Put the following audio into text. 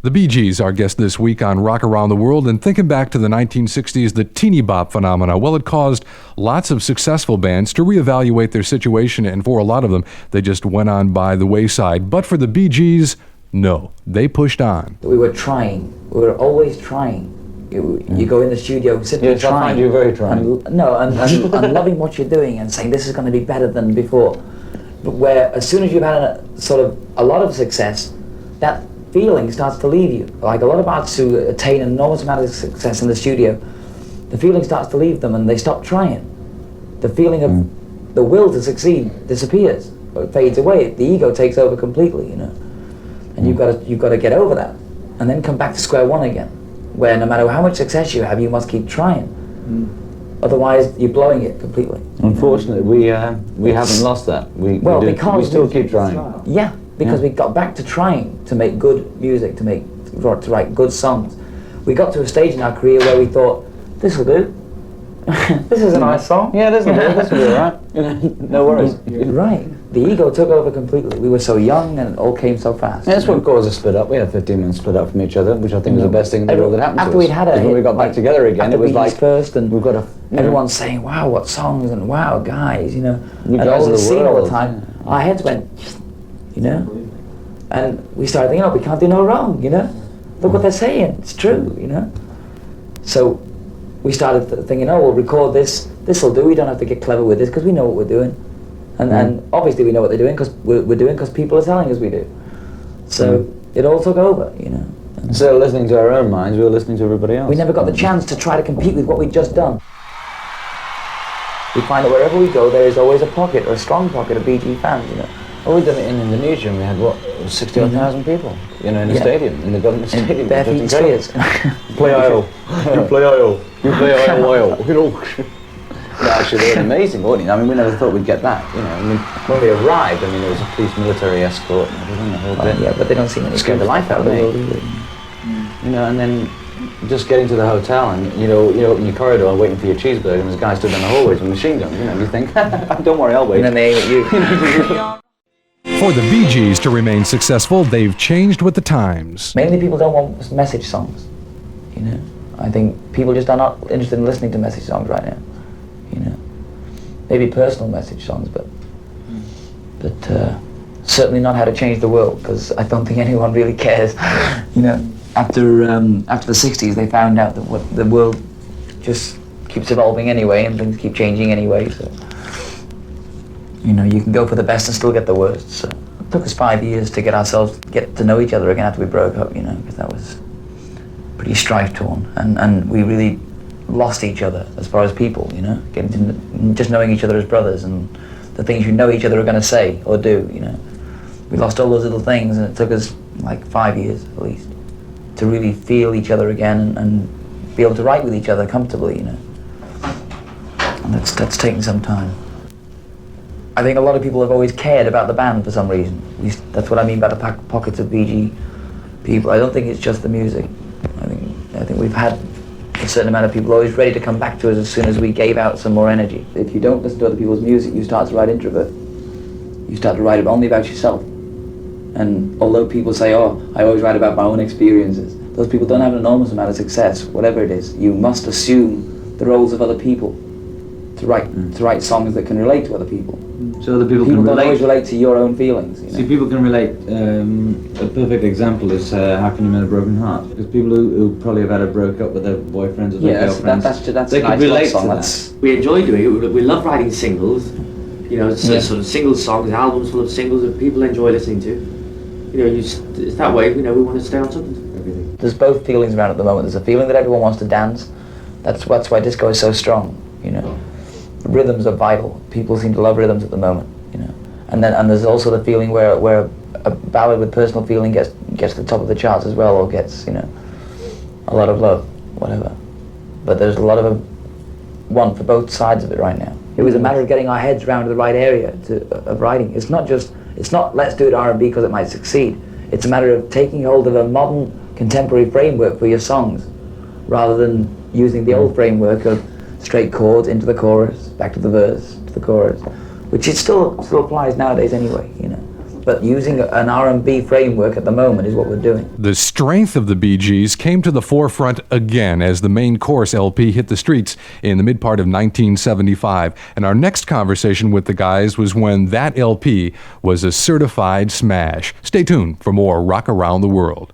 The Bee Gees, our guest this week on Rock Around the World, and thinking back to the 1960s, the teeny bop phenomena, well, it caused lots of successful bands to reevaluate their situation, and for a lot of them, they just went on by the wayside. But for the Bee Gees, no, they pushed on. We were trying. We were always trying. You go in the studio, sit there trying. I find you very trying. And loving what you're doing and saying this is going to be better than before. But where as soon as you've had a lot of success, that feeling starts to leave you. Like a lot of artists who attain an enormous amount of success in the studio, the feeling starts to leave them and they stop trying. The feeling of the will to succeed disappears, or it fades away. The ego takes over completely, you know. And you've got to get over that, and then come back to square one again, where no matter how much success you have, you must keep trying. Otherwise, you're blowing it completely. Unfortunately, we haven't lost that. We still keep trying. Yeah. Because we got back to trying to make good music, to write good songs. We got to a stage in our career where we thought, this will do. This is a nice song. Yeah, this will do. This will be alright. No worries. Right. The ego took over completely. We were so young and it all came so fast. Yeah, that's what caused us split up. We had 15 months split up from each other, which I think was the best thing in the world that happened to us. After we'd had when we got back together again, it was like first, and we've got everyone's saying, wow, what songs, and wow, guys, you know. You and guys all are the the scene all world. the time. Our heads went, you know. And we started thinking, oh, we can't do no wrong, you know. Look what they're saying, it's true, you know. So we started thinking, oh, we'll record this, this'll do, we don't have to get clever with this because we know what we're doing. And obviously we know what they're doing because we're doing because people are telling us we do. So it all took over, you know. Instead of listening to our own minds, we were listening to everybody else. We never got the chance to try to compete with what we'd just done. We find that wherever we go, there is always a pocket, or a strong pocket of Bee Gee fans, you know. Well, we did it in Indonesia, and we had, what, 60,000 people, you know, in the stadium, in the government stadium. Bare feet spheres. Play IO. You play IO. You play IO. You know. No, actually, they were amazing, weren't they? I mean, we never thought we'd get that, you know. I mean, when we arrived, I mean, there was a police military escort and everything, the whole bit. Yeah, but they don't seem any scared the life out of me. You know, and then just getting to the hotel and, you open your corridor and waiting for your cheeseburger, and there's a guy stood down the hallways with a machine gun, you know, you think, don't worry, I'll wait. And then they aim at you. For the Bee Gees to remain successful, they've changed with the times. Mainly people don't want message songs, you know. I think people just are not interested in listening to message songs right now, you know. Maybe personal message songs, but certainly not how to change the world, because I don't think anyone really cares, you know. After the 60s, they found out that the world just keeps evolving anyway, and things keep changing anyway, so. You know, you can go for the best and still get the worst. So it took us 5 years to get to know each other again after we broke up, you know, because that was pretty strife-torn. And we really lost each other as far as people, you know, just knowing each other as brothers and the things you know each other are going to say or do, you know. We lost all those little things, and it took us like 5 years at least to really feel each other again and be able to write with each other comfortably, you know. And that's taken some time. I think a lot of people have always cared about the band for some reason. That's what I mean by the pockets of Bee Gee people. I don't think it's just the music. I think we've had a certain amount of people always ready to come back to us as soon as we gave out some more energy. If you don't listen to other people's music, you start to write introvert. You start to write only about yourself. And although people say, oh, I always write about my own experiences, those people don't have an enormous amount of success, whatever it is. You must assume the roles of other people to write songs that can relate to other people. So other people don't always relate to your own feelings. You know? See, people can relate. A perfect example is How Can You Mend a Broken Heart? Because people who probably have had a broke up with their boyfriends or their girlfriends, that's they a can nice relate song. to that. We enjoy doing it. We love writing singles. You know, sort of single songs, albums full of singles that people enjoy listening to. You know, it's that way. You know, we want to stay on top of everything. There's both feelings around at the moment. There's a feeling that everyone wants to dance. That's why disco is so strong. You know, rhythms are vital. People seem to love rhythms at the moment. You know, and there's also the feeling where a ballad with personal feeling gets to the top of the charts as well, or gets, you know, a lot of love, whatever. But there's a lot of one for both sides of it right now. It was a matter of getting our heads around the right area of writing. It's not let's do it R&B because it might succeed. It's a matter of taking hold of a modern, contemporary framework for your songs, rather than using the old framework of straight chords into the chorus, back to the verse, to the chorus, which it still applies nowadays anyway, you know. but using an R&B framework at the moment is what we're doing. The strength of the Bee Gees came to the forefront again as the Main Course LP hit the streets in the mid-part of 1975. And our next conversation with the guys was when that LP was a certified smash. Stay tuned for more Rock Around the World.